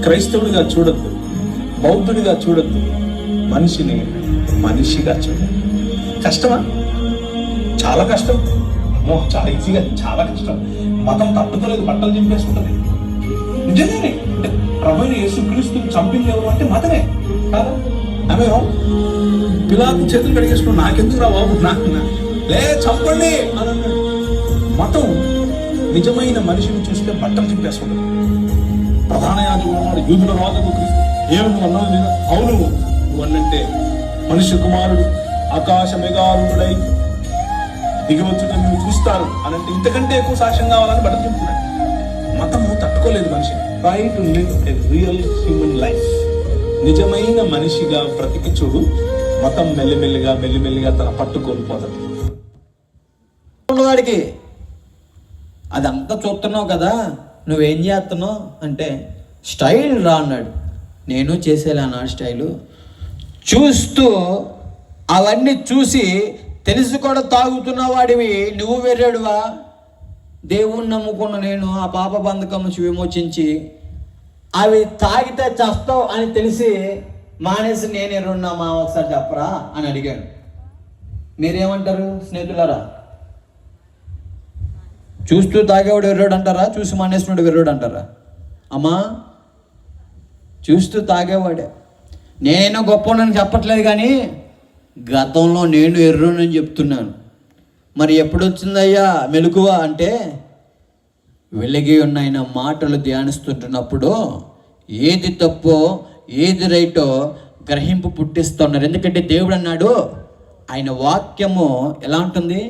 క్రైస్తవుడిగా చూడొద్దు, బౌద్ధుడిగా చూడొద్దు, మనిషిని మనిషిగా చూడాలి. కష్టమా? చాలా కష్టం. చాలా ఈజీగా, చాలా కష్టం. మతం తట్టుకోలేదు, బట్టలు చింపేసుకుంటుంది. నిజంగానే ప్రభుని యేసుక్రీస్తుని చంపింది ఎవరు అంటే మతమే కాదా? ఆమె పిలాతు చేతులు కడిగేసుకున్నాడు, నాకెందుకు రా బాబు, లే చంపండి అని అన్నాడు. మతం నిజమైన మనిషిని చూస్తే బట్టలు చింపేసుకుంటుంది. ప్రధాన యాజకుడు అన్నాడు, యూదుల రాజుకు క్రీస్తు ఏమి అన్నావు మీద? అవును, నువ్వు అన్నంటే మనిషి కుమారుడు ఆకాశ మేఘారుడై దిగవచ్చుట నువ్వు చూస్తారు అనంటే ఇంతకంటే ఎక్కువ సాక్ష్యం కావాలని బట్టలు చింపుతున్నాడు. మతము తట్టుకోలేదు మనిషిని. Try to live a real human life. నిజమైన మనిషిగా బ్రతికి చూడు, మతం మెల్లిమెల్లిగా తన పట్టు కోల్పోతుంది. వాడికి అదంతా చూస్తున్నావు కదా, నువ్వేం చేస్తున్నావు అంటే స్టైల్ రా అన్నాడు. నేను చేసేలా అన్నాడు స్టైలు. చూస్తూ అవన్నీ చూసి తెలిసి కూడా తాగుతున్న వాడివి నువ్వు వెర్రాడువా? దేవుణ్ణి నమ్ముకున్న నేను ఆ పాప బంధకం నుంచి విమోచించి అవి తాగితే చస్తావు అని తెలిసి మానేసి నేను ఎర్రున్నామా ఒకసారి చెప్పరా అని అడిగాడు. మీరేమంటారు స్నేహితులారా? చూస్తూ తాగేవాడు వెర్రాడు అంటారా, చూసి మానేసినాడు వెర్రాడు అంటారా? అమ్మా, చూస్తూ తాగేవాడే. నేనైనా గొప్పనని చెప్పట్లేదు, కానీ గతంలో నేను ఎర్రోనని చెప్తున్నాను. మరి ఎప్పుడు వచ్చిందయ్యా మెలకువ అంటే, వెలిగి ఉన్న ఆయన మాటలు ధ్యానిస్తుంటున్నప్పుడు ఏది తప్పో ఏది రైటో గ్రహింపు పుట్టిస్తున్నారు. ఎందుకంటే దేవుడు అన్నాడు, ఆయన వాక్యము ఎలా ఉంటుంది?